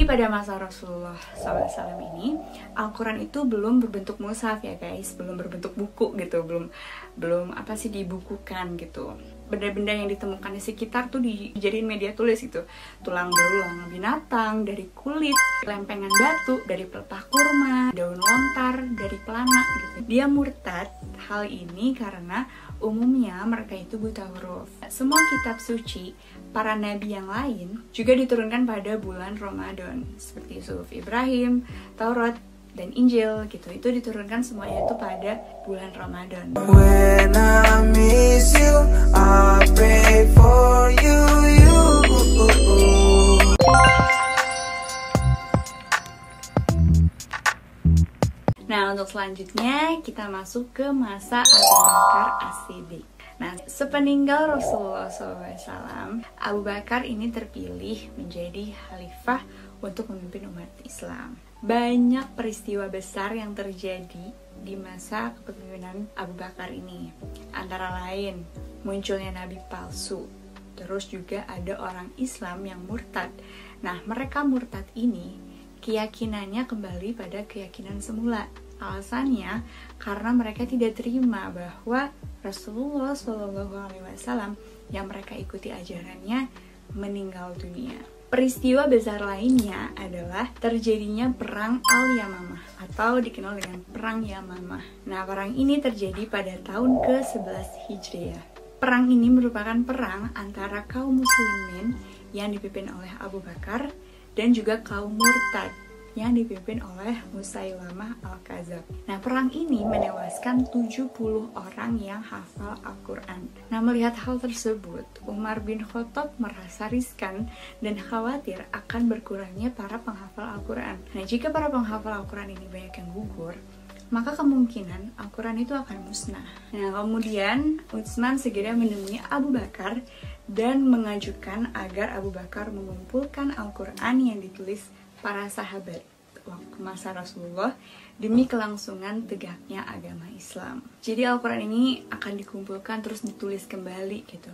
Jadi pada masa Rasulullah SAW ini, Al-Quran itu belum berbentuk mushaf ya guys, belum berbentuk buku gitu, belum apa sih dibukukan gitu. Benda-benda yang ditemukan di sekitar tuh dijadiin media tulis gitu. Tulang belulang binatang, dari kulit, lempengan batu, dari pelepah kurma, daun lontar, dari pelana gitu. Dia murtad hal ini karena umumnya mereka itu buta huruf. Semua kitab suci para nabi yang lain juga diturunkan pada bulan Ramadan, seperti Suhuf Ibrahim, Taurat, dan Injil gitu. Itu diturunkan semuanya itu pada bulan Ramadan. When I miss you, I pray for you. Nah, untuk selanjutnya kita masuk ke masa Abu Bakar As-Siddiq. Nah, sepeninggal Rasulullah SAW, Abu Bakar ini terpilih menjadi khalifah untuk memimpin umat Islam. Banyak peristiwa besar yang terjadi di masa kepemimpinan Abu Bakar ini. Antara lain, munculnya nabi palsu. Terus juga ada orang Islam yang murtad. Nah, mereka murtad ini keyakinannya kembali pada keyakinan semula. Alasannya karena mereka tidak terima bahwa Rasulullah SAW yang mereka ikuti ajarannya meninggal dunia. Peristiwa besar lainnya adalah terjadinya perang Al-Yamamah atau dikenal dengan perang Yamamah. Nah, perang ini terjadi pada tahun ke-11 Hijriah. Perang ini merupakan perang antara kaum muslimin yang dipimpin oleh Abu Bakar dan juga kaum murtad yang dipimpin oleh Musailamah Al-Kadzab. Nah, perang ini menewaskan 70 orang yang hafal Al-Quran. Nah, melihat hal tersebut, Umar bin Khattab merasa riskan dan khawatir akan berkurangnya para penghafal Al-Quran. Nah, jika para penghafal Al-Quran ini banyak yang gugur, maka kemungkinan Al-Quran itu akan musnah. Nah, kemudian Utsman segera menemui Abu Bakar dan mengajukan agar Abu Bakar mengumpulkan Al-Quran yang ditulis para sahabat waktu masa Rasulullah demi kelangsungan tegaknya agama Islam. Jadi Al-Quran ini akan dikumpulkan terus ditulis kembali gitu.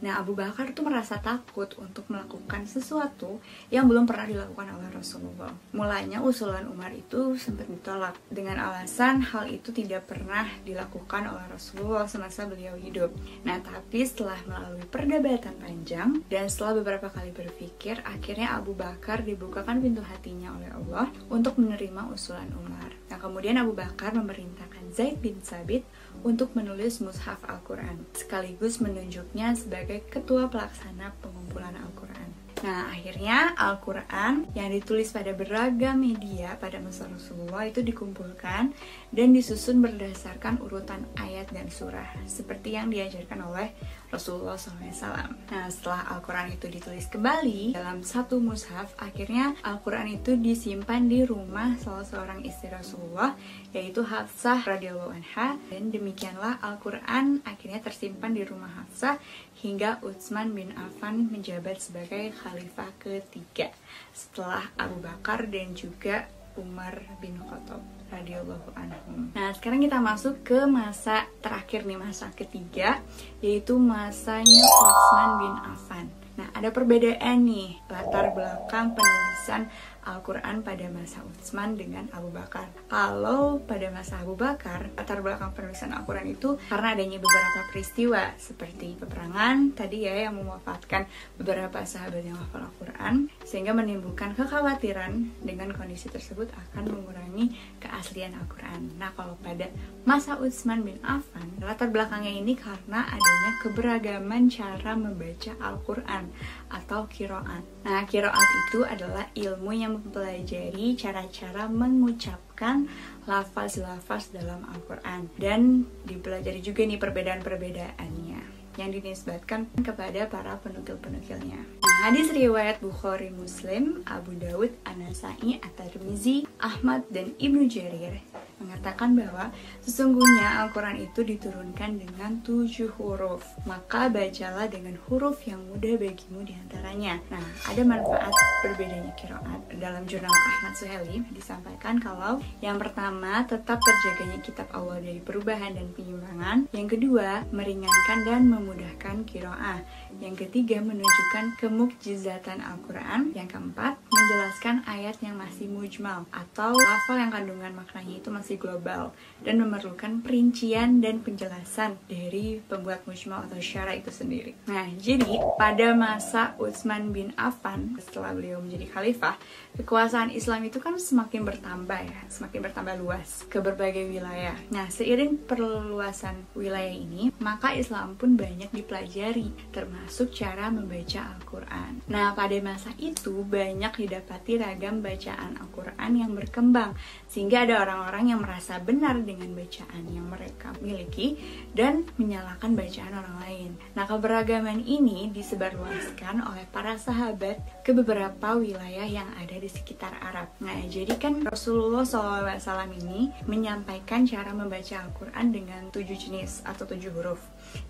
Nah, Abu Bakar tuh merasa takut untuk melakukan sesuatu yang belum pernah dilakukan oleh Rasulullah. Mulanya usulan Umar itu sempat ditolak dengan alasan hal itu tidak pernah dilakukan oleh Rasulullah semasa beliau hidup. Nah, tapi setelah melalui perdebatan panjang dan setelah beberapa kali berpikir, akhirnya Abu Bakar dibukakan pintu hatinya oleh Allah untuk menerima usulan Umar. Nah, kemudian Abu Bakar memerintahkan Zaid bin Thabit untuk menulis mushaf Al-Quran, sekaligus menunjuknya sebagai ketua pelaksana pengumpulan Al-Quran. Nah, akhirnya Al-Quran yang ditulis pada beragam media pada masa Rasulullah itu dikumpulkan dan disusun berdasarkan urutan ayat dan surah, seperti yang diajarkan oleh Rasulullah SAW. Nah, setelah Al-Quran itu ditulis kembali dalam satu mushaf, akhirnya Al-Quran itu disimpan di rumah salah seorang istri Rasulullah, yaitu Hafsah radhiyallahu anha, dan demikianlah Al-Quran akhirnya tersimpan di rumah Hafsah hingga Utsman bin Affan menjabat sebagai khalifah ketiga setelah Abu Bakar dan juga Umar bin Khattab radhiyallahu anhum. Nah, sekarang kita masuk ke masa terakhir nih, masa ketiga, yaitu masanya Utsman bin Affan. Nah, ada perbedaan nih latar belakang penulisan Al-Quran pada masa Utsman dengan Abu Bakar. Kalau pada masa Abu Bakar, latar belakang penulisan Al-Quran itu karena adanya beberapa peristiwa seperti peperangan tadi ya yang mewafatkan beberapa sahabat yang hafal Al-Quran, sehingga menimbulkan kekhawatiran dengan kondisi tersebut akan mengurangi keaslian Al-Quran. Nah, kalau pada masa Utsman bin Affan, latar belakangnya ini karena adanya keberagaman cara membaca Al-Quran atau qiraat. Nah, qiraat itu adalah ilmu yang mempelajari cara-cara mengucapkan lafaz-lafaz dalam Al-Quran, dan dipelajari juga nih perbedaan-perbedaannya yang dinisbatkan kepada para penukil-penukilnya. Nah, hadis riwayat Bukhari, Muslim, Abu Dawud, An-Nasa'i, At-Tirmizi, Ahmad, dan Ibnu Jarir mengatakan bahwa sesungguhnya Al-Quran itu diturunkan dengan 7 huruf. Maka bacalah dengan huruf yang mudah bagimu diantaranya. Nah, ada manfaat berbedanya qiraat. Dalam jurnal Ahmad Suhaili disampaikan kalau yang pertama, tetap terjaganya kitab Allah dari perubahan dan penyimpangan. Yang kedua, meringankan dan memudahkan qiraah. Yang ketiga, menunjukkan kemukjizatan Al-Quran. Yang keempat, menjelaskan ayat yang masih mujmal atau lafal yang kandungan maknanya itu masih global dan memerlukan perincian dan penjelasan dari pembuat mujmal atau syara itu sendiri. Nah, jadi pada masa Utsman bin Affan, setelah beliau menjadi khalifah, kekuasaan Islam itu kan semakin bertambah ya, semakin bertambah luas ke berbagai wilayah. Nah, seiring perluasan wilayah ini, maka Islam pun banyak dipelajari, termasuk cara membaca Al-Quran. Nah, pada masa itu banyak didapati ragam bacaan Al-Quran yang berkembang, sehingga ada orang-orang yang merasa benar dengan bacaan yang mereka miliki dan menyalahkan bacaan orang lain. Nah, keberagaman ini disebarluaskan oleh para sahabat ke beberapa wilayah yang ada di sekitar Arab. Nah, jadi kan Rasulullah SAW ini menyampaikan cara membaca Al-Quran dengan 7 jenis atau 7 huruf.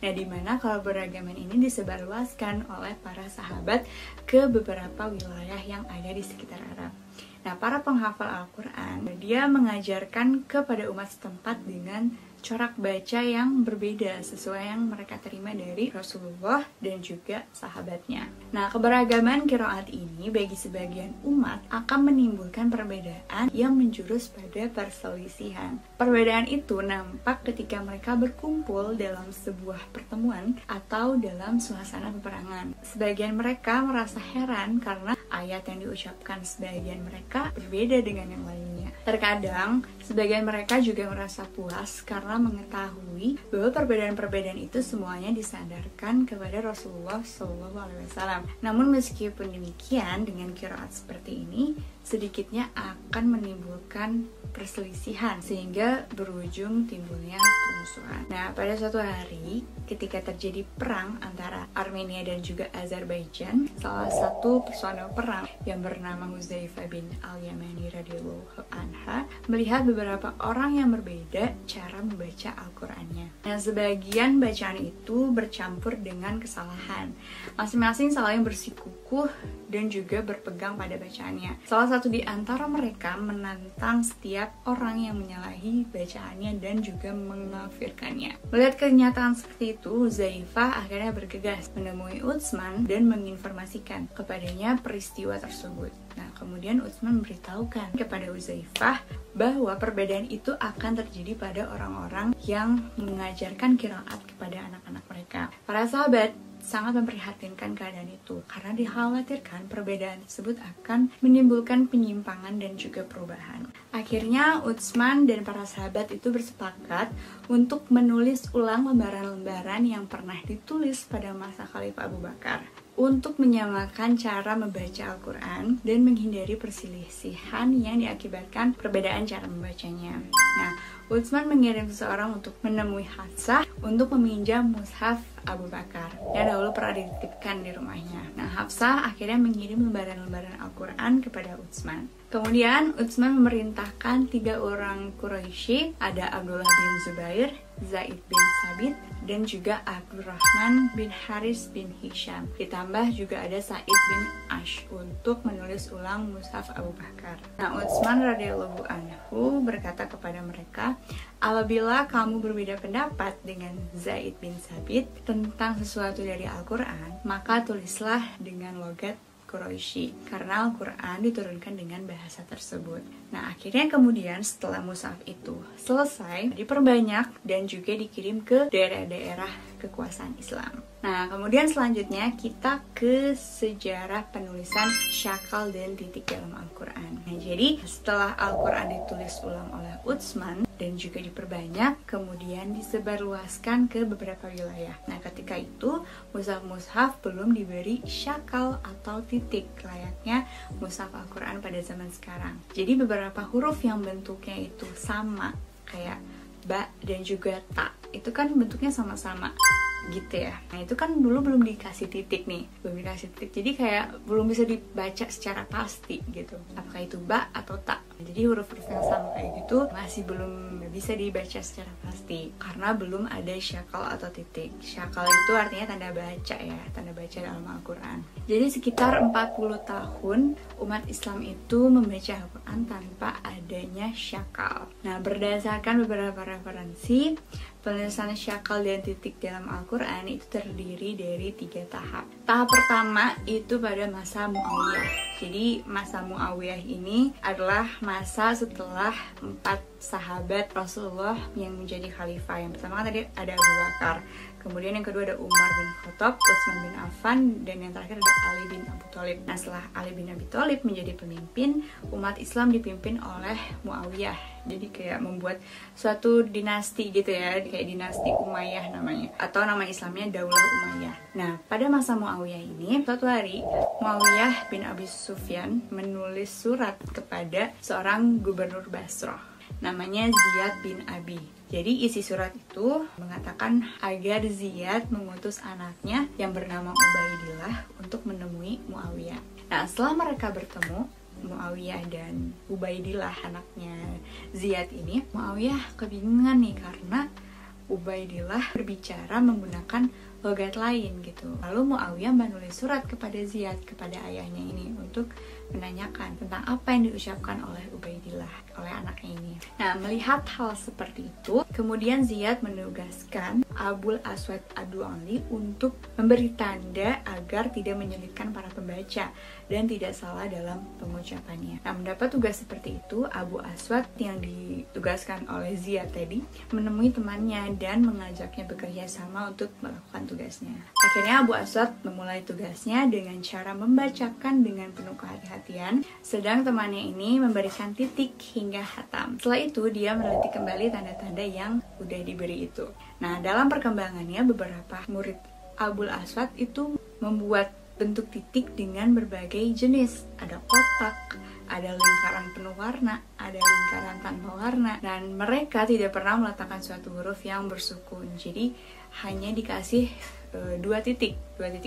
Nah, dimana keberagaman ini disebarluaskan oleh para sahabat ke beberapa wilayah yang ada di sekitar Arab. Nah, para penghafal Al-Quran, dia mengajarkan kepada umat setempat dengan corak baca yang berbeda sesuai yang mereka terima dari Rasulullah dan juga sahabatnya. Nah, keberagaman qiraat ini bagi sebagian umat akan menimbulkan perbedaan yang menjurus pada perselisihan. Perbedaan itu nampak ketika mereka berkumpul dalam sebuah pertemuan atau dalam suasana peperangan. Sebagian mereka merasa heran karena ayat yang diucapkan sebagian mereka berbeda dengan yang lainnya. Terkadang, sebagian mereka juga merasa puas karena mengetahui bahwa perbedaan-perbedaan itu semuanya disandarkan kepada Rasulullah SAW. Namun meskipun demikian, dengan qiraat seperti ini, sedikitnya akan menimbulkan perselisihan sehingga berujung timbulnya permusuhan. Nah, pada suatu hari ketika terjadi perang antara Armenia dan juga Azerbaijan, salah satu personel perang yang bernama Huzaifah bin Al-Yamani radhiyallahu anha melihat beberapa orang yang berbeda cara membaca Al-Qur'annya. Nah, sebagian bacaan itu bercampur dengan kesalahan. Masing-masing saling bersikukuh dan juga berpegang pada bacaannya. Salah satu di antara mereka menantang setiap orang yang menyalahi bacaannya dan juga mengkafirkannya. Melihat kenyataan seperti itu, Huzaifah akhirnya bergegas menemui Utsman dan menginformasikan kepadanya peristiwa tersebut. Nah, kemudian Utsman memberitahukan kepada Huzaifah bahwa perbedaan itu akan terjadi pada orang-orang yang mengajarkan qiraat kepada anak-anak mereka. Para sahabat sangat memprihatinkan keadaan itu karena dikhawatirkan perbedaan tersebut akan menimbulkan penyimpangan dan juga perubahan. Akhirnya Utsman dan para sahabat itu bersepakat untuk menulis ulang lembaran-lembaran yang pernah ditulis pada masa Khalifah Abu Bakar untuk menyamakan cara membaca Al-Quran dan menghindari perselisihan yang diakibatkan perbedaan cara membacanya. Nah, Utsman mengirim seseorang untuk menemui Hafsah untuk meminjam mushaf Abu Bakar yang dahulu pernah dititipkan di rumahnya. Nah, Hafsah akhirnya mengirim lembaran-lembaran Al-Quran kepada Utsman. Kemudian Utsman memerintahkan 3 orang Quraisy, ada Abdullah bin Zubair, Zaid bin Sabit, dan juga Abdurrahman bin Haris bin Hisham. Ditambah juga ada Sa'id bin Ash untuk menulis ulang mushaf Abu Bakar. Nah, Utsman radhiyallahu anhu berkata kepada mereka, apabila kamu berbeda pendapat dengan Zaid bin Sabit tentang sesuatu dari Al-Quran, maka tulislah dengan logat Quraisy, karena Al-Quran diturunkan dengan bahasa tersebut. Nah, akhirnya kemudian setelah mushaf itu selesai, diperbanyak dan juga dikirim ke daerah-daerah kekuasaan Islam. Nah, kemudian selanjutnya kita ke sejarah penulisan syakal dan titik dalam Al-Quran. Nah, jadi setelah Al-Quran ditulis ulang oleh Utsman dan juga diperbanyak, kemudian disebarluaskan ke beberapa wilayah. Nah, ketika itu mushaf-mushaf belum diberi syakal atau titik layaknya mushaf Al-Quran pada zaman sekarang. Jadi beberapa huruf yang bentuknya itu sama, kayak ba dan juga ta, itu kan bentuknya sama-sama gitu ya. Nah, itu kan dulu belum dikasih titik nih, jadi kayak belum bisa dibaca secara pasti gitu, apakah itu ba atau ta. Jadi huruf-huruf yang sama kayak gitu masih belum bisa dibaca secara pasti karena belum ada syakal atau titik. Syakal itu artinya tanda baca ya, tanda baca dalam Al-Quran. Jadi sekitar 40 tahun umat Islam itu membaca Al-Quran tanpa adanya syakal. Nah, berdasarkan beberapa referensi, penulisan syakal dan titik dalam Al-Quran itu terdiri dari 3 tahap. Tahap pertama itu pada masa Muawiyah. Jadi masa Muawiyah ini adalah masa setelah 4 sahabat Rasulullah yang menjadi khalifah. Yang pertama tadi ada Abu Bakar, kemudian yang kedua ada Umar bin Khattab, Utsman bin Affan, dan yang terakhir ada Ali bin Abi Thalib. Nah, setelah Ali bin Abi Thalib menjadi pemimpin, umat Islam dipimpin oleh Muawiyah. Jadi kayak membuat suatu dinasti gitu ya, kayak dinasti Umayyah namanya, atau nama Islamnya Daulah Umayyah. Nah, pada masa Muawiyah ini, suatu hari Muawiyah bin Abi Sufyan menulis surat kepada seorang gubernur Basrah, namanya Ziyad bin Abi. Jadi isi surat itu mengatakan agar Ziyad mengutus anaknya yang bernama Ubaidillah untuk menemui Muawiyah. Nah, setelah mereka bertemu, Muawiyah dan Ubaidillah anaknya Ziyad ini, Muawiyah kebingungan nih karena Ubaidillah berbicara menggunakan logat lain gitu. Lalu Muawiyah menulis surat kepada Ziyad, kepada ayahnya ini, untuk menanyakan tentang apa yang diucapkan oleh Ubaidillah, oleh anaknya ini. Nah, melihat hal seperti itu, kemudian Ziyad menugaskan Abul Aswad Ad-Du'ali untuk memberi tanda agar tidak menyulitkan para pembaca dan tidak salah dalam pengucapannya. Nah, mendapat tugas seperti itu, Abu Aswad yang ditugaskan oleh Ziyad tadi menemui temannya dan mengajaknya bekerja sama untuk melakukan tugasnya. Akhirnya Abu Aswad memulai tugasnya dengan cara membacakan dengan penuh kehati-hatian, sedang temannya ini memberikan titik hingga khatam. Setelah itu dia meneliti kembali tanda-tanda yang udah diberi itu. Nah, dalam perkembangannya beberapa murid Abul Aswad itu membuat bentuk titik dengan berbagai jenis. Ada kotak, ada lingkaran penuh warna, ada lingkaran tanpa warna, dan mereka tidak pernah meletakkan suatu huruf yang bersukun. Jadi hanya dikasih 2 titik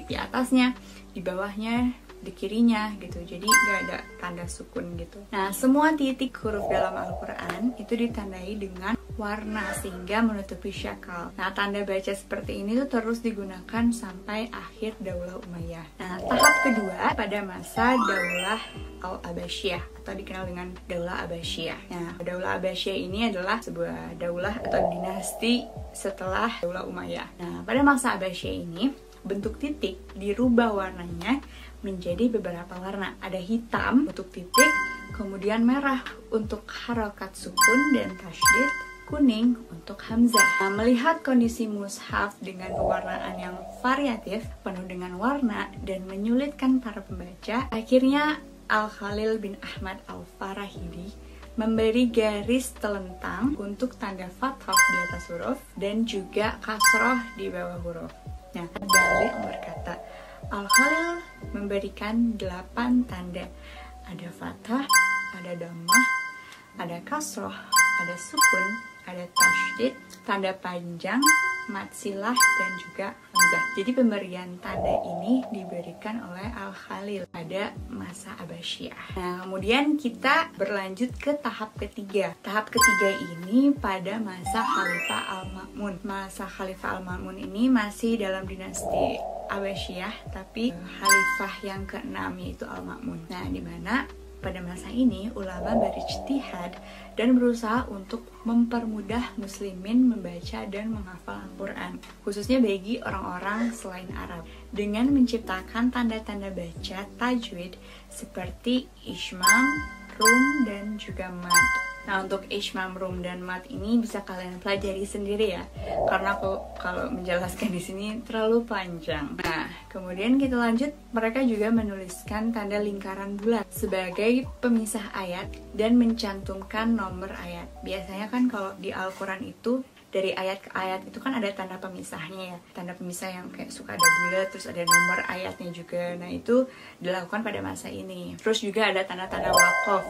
di atasnya, di bawahnya, di kirinya gitu. Jadi gak ada tanda sukun gitu. Nah, semua titik huruf dalam Al-Quran itu ditandai dengan warna sehingga menutupi syakal. Nah, tanda baca seperti ini tuh terus digunakan sampai akhir Daulah Umayyah. Nah, tahap kedua pada masa Daulah Al-Abasyah atau dikenal dengan Daulah Abasyah. Nah, Daulah Abasyah ini adalah sebuah daulah atau dinasti setelah Daulah Umayyah. Nah, pada masa Abasyah ini bentuk titik dirubah warnanya menjadi beberapa warna. Ada hitam untuk titik, kemudian merah untuk harokat sukun dan tasydid, kuning untuk hamzah. Nah, melihat kondisi mushaf dengan pewarnaan yang variatif, penuh dengan warna dan menyulitkan para pembaca, akhirnya Al-Khalil bin Ahmad Al-Farahidi memberi garis telentang untuk tanda fathah di atas huruf dan juga kasroh di bawah huruf. Nah, dalil berkata, Al-Khalil memberikan 8 tanda. Ada fathah, ada dhammah, ada kasroh, ada sukun, ada tasydid, tanda panjang, mad silah, dan juga hamzah. Jadi pemberian tanda ini diberikan oleh Al-Khalil pada masa Abasyah. Nah, kemudian kita berlanjut ke tahap ketiga. Tahap ketiga ini pada masa Khalifah Al-Ma'mun. Masa Khalifah Al-Ma'mun ini masih dalam dinasti Abasyah, tapi Khalifah yang ke-6 yaitu Al-Ma'mun. Nah, di mana pada masa ini ulama berijtihad dan berusaha untuk mempermudah muslimin membaca dan menghafal Al-Quran, khususnya bagi orang-orang selain Arab, dengan menciptakan tanda-tanda baca tajwid seperti ishmam, rum, dan juga mad. Nah, untuk ishmam, rum, dan mad ini bisa kalian pelajari sendiri ya, karena kalau menjelaskan di sini terlalu panjang. Nah, kemudian kita lanjut, mereka juga menuliskan tanda lingkaran bulat sebagai pemisah ayat dan mencantumkan nomor ayat. Biasanya kan kalau di Al-Quran itu dari ayat ke ayat itu kan ada tanda pemisahnya ya, tanda pemisah yang kayak suka ada bulat, terus ada nomor ayatnya juga. Nah, itu dilakukan pada masa ini. Terus juga ada tanda-tanda waqaf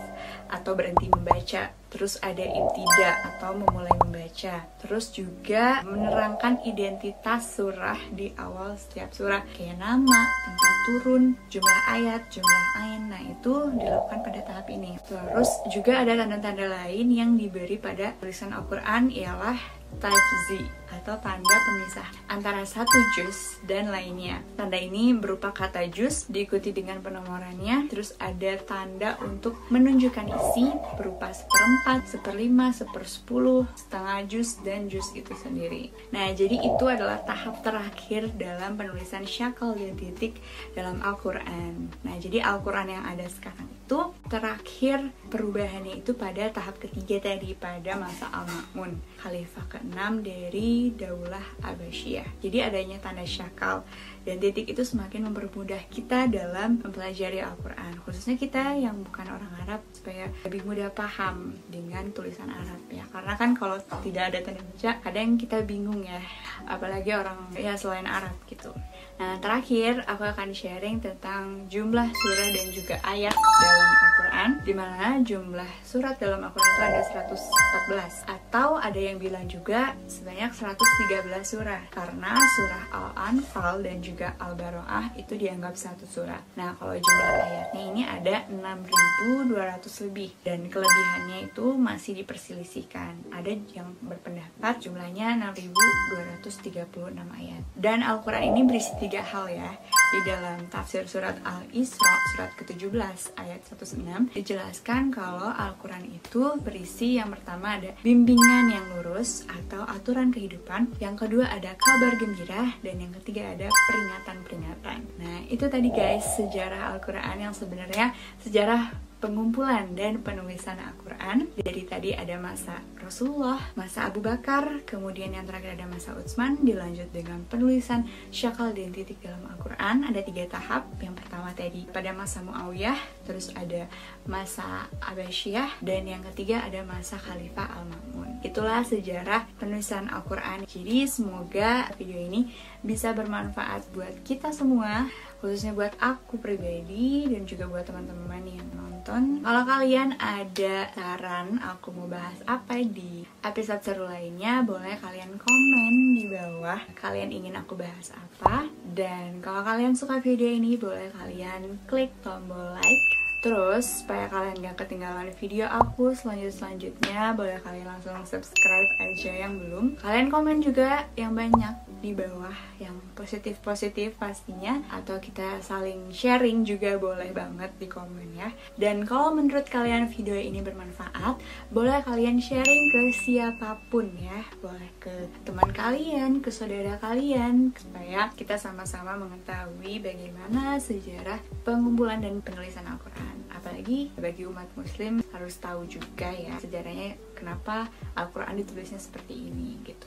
atau berhenti membaca terus ada ibtida atau memulai membaca, terus juga menerangkan identitas surah di awal setiap surah, kayak nama, tempat turun, jumlah ayat, jumlah ain. Nah, itu dilakukan pada tahap ini. Terus juga ada tanda-tanda lain yang diberi pada tulisan Al-Quran, ialah tajzi atau tanda pemisah antara satu juz dan lainnya. Tanda ini berupa kata juz diikuti dengan penomorannya, terus ada tanda untuk menunjukkan isi berupa 1/4, 1/5, 1/10, setengah juz, dan juz itu sendiri. Nah, jadi itu adalah tahap terakhir dalam penulisan syakal dan titik dalam Al-Quran. Nah, jadi Al-Quran yang ada sekarang itu terakhir perubahannya itu pada tahap ketiga tadi, pada masa Al-Ma'mun, Khalifah ke-6 dari Daulah Abbasiyah. Jadi adanya tanda syakal dan titik itu semakin mempermudah kita dalam mempelajari Al-Quran, khususnya kita yang bukan orang Arab, supaya lebih mudah paham dengan tulisan Arab ya. Karena kan kalau tidak ada tanda baca, kadang kita bingung ya, apalagi orang ya selain Arab gitu. Nah, terakhir aku akan sharing tentang jumlah surah dan juga ayat dalam Al-Quran, dimana jumlah surat dalam Al-Quran itu ada 114, atau ada yang bilang juga sebanyak 113 surah, karena surah Al-Anfal dan juga Al-Baro'ah itu dianggap satu surah. Nah, kalau jumlah ayatnya ini ada 6.200 lebih, dan kelebihannya itu masih diperselisihkan. Ada yang berpendapat jumlahnya 6.236 ayat. Dan Al-Quran ini berisi 3 hal ya. Di dalam tafsir surat Al-Isra, surat ke-17 ayat 106, dijelaskan kalau Al-Quran itu berisi, yang pertama ada bimbingan yang lurus atau aturan kehidupan, yang kedua ada kabar gembira, dan yang ketiga ada peringatan-peringatan. Nah, itu tadi guys sejarah Al-Quran yang sebenarnya sejarah pengumpulan dan penulisan Al-Quran. Dari tadi ada masa Rasulullah, masa Abu Bakar, kemudian yang terakhir ada masa Utsman, dilanjut dengan penulisan syakal dan titik dalam Al-Quran. Ada 3 tahap. Yang pertama tadi pada masa Muawiyah, terus ada masa Abbasiyah, dan yang ketiga ada masa Khalifah Al-Ma'mun. Itulah sejarah penulisan Al-Quran. Jadi semoga video ini bisa bermanfaat buat kita semua, khususnya buat aku pribadi dan juga buat teman-teman yang nonton. Kalau kalian ada saran aku mau bahas apa di episode seru lainnya, boleh kalian komen di bawah kalian ingin aku bahas apa. Dan kalau kalian suka video ini, boleh kalian klik tombol like. Terus, supaya kalian gak ketinggalan video aku selanjutnya, boleh kalian langsung subscribe aja yang belum. Kalian komen juga yang banyak di bawah, yang positif-positif pastinya, atau kita saling sharing juga boleh banget di komen ya. Dan kalau menurut kalian video ini bermanfaat, boleh kalian sharing ke siapapun ya. Boleh ke teman kalian, ke saudara kalian, supaya kita sama-sama mengetahui bagaimana sejarah pengumpulan dan penulisan Al-Quran. Apalagi bagi umat muslim harus tahu juga ya sejarahnya, kenapa Al-Quran ditulisnya seperti ini gitu.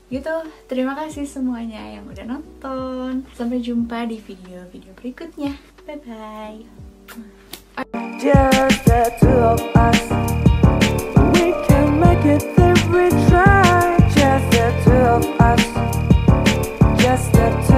Terima kasih semuanya yang udah nonton. Sampai jumpa di video-video berikutnya. Bye bye. Just the two of us. We can make it if we try. Just the two of us. Just the two.